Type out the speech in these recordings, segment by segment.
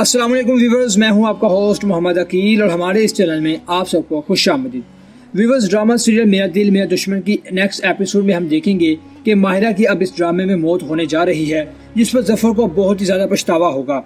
अस्सलाम वालेकुम व्यूवर्स, मैं हूं आपका होस्ट मोहम्मद अकील और हमारे इस चैनल में आप सबको खुश आमदीद। व्यूवर्स, ड्रामा सीरियल मेरा दिल मेरा दुश्मन की नेक्स्ट एपिसोड में हम देखेंगे कि माहिरा की अब इस ड्रामे में मौत होने जा रही है, जिस पर जफर को बहुत ही ज़्यादा पछतावा होगा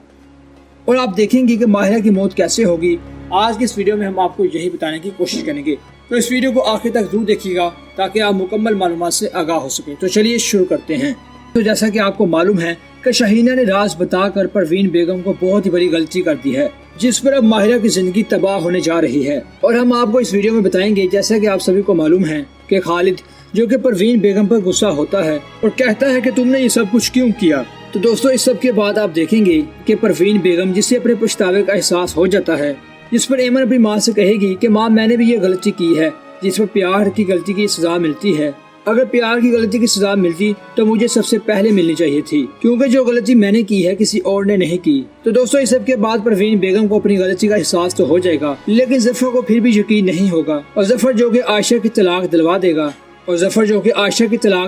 और आप देखेंगे कि माहिरा की मौत कैसे होगी। आज की इस वीडियो में हम आपको यही बताने की कोशिश करेंगे, तो इस वीडियो को आखिर तक जरूर देखिएगा ताकि आप मुकम्मल मालूमात से आगाह हो सके। तो चलिए शुरू करते हैं। तो जैसा कि आपको मालूम है कि शहीना ने राज बताकर परवीन बेगम को बहुत ही बड़ी गलती कर दी है, जिस पर अब माहिरा की जिंदगी तबाह होने जा रही है। और हम आपको इस वीडियो में बताएंगे, जैसा कि आप सभी को मालूम है कि खालिद जो कि परवीन बेगम पर गुस्सा होता है और कहता है कि तुमने ये सब कुछ क्यों किया। तो दोस्तों, इस सब के बाद आप देखेंगे कि परवीन बेगम, जिसे अपने पछतावे का एहसास हो जाता है, जिस पर एमन अपनी माँ से कहेगी कि माँ मैंने भी ये गलती की है, जिस पर प्यार की गलती की सजा मिलती है। अगर प्यार की गलती की सजा मिलती तो मुझे सबसे पहले मिलनी चाहिए थी, क्योंकि जो गलती मैंने की है किसी और ने नहीं की। तो दोस्तों, इस सब के बाद परवीन बेगम को अपनी गलती का एहसास तो हो जाएगा, लेकिन जफर को फिर भी यकीन नहीं होगा और जफर जो कि आयशा की तलाक दिलवा देगा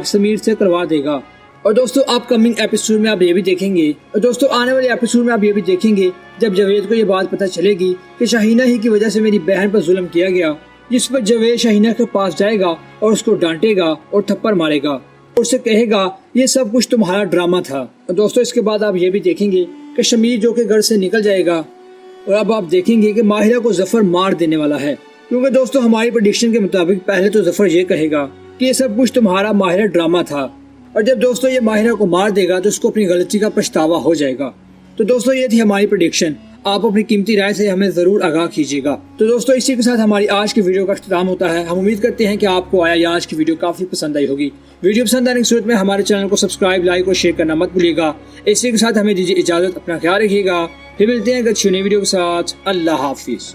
समीर से करवा देगा। और दोस्तों, अपकमिंग एपिसोड में आप ये भी देखेंगे, और दोस्तों आने वाले एपिसोड में आप ये भी देखेंगे जब जावेद को ये बात पता चलेगी कि शाहीना ही की वजह से मेरी बहन पर जुल्म किया गया, जिस पर जावेद शाहीना के पास जाएगा और उसको डांटेगा और थप्पड़ मारेगा और उससे कहेगा ये सब कुछ तुम्हारा ड्रामा था। और दोस्तों, इसके बाद आप ये भी देखेंगे कि शमीर जो कि घर से निकल जाएगा और अब आप देखेंगे कि माहिरा को जफर मार देने वाला है, क्योंकि दोस्तों हमारी प्रेडिक्शन के मुताबिक पहले तो जफर ये कहेगा कि ये सब कुछ तुम्हारा माहिरा ड्रामा था, और जब दोस्तों ये माहिरा को मार देगा तो उसको अपनी गलती का पछतावा हो जाएगा। तो दोस्तों, ये थी हमारी प्रेडिक्शन। आप अपनी कीमती राय से हमें जरूर आगाह कीजिएगा। तो दोस्तों, इसी के साथ हमारी आज की वीडियो का इख्तिताम होता है। हम उम्मीद करते हैं कि आपको आज की वीडियो काफी पसंद आई होगी। वीडियो पसंद आने की सूरत में हमारे चैनल को सब्सक्राइब, लाइक और शेयर करना मत भूलिएगा। इसी के साथ हमें दीजिए इजाजत, अपना ख्याल रखिएगा। फिर मिलते हैं एक अच्छी नई वीडियो के साथ। अल्लाह हाफिज।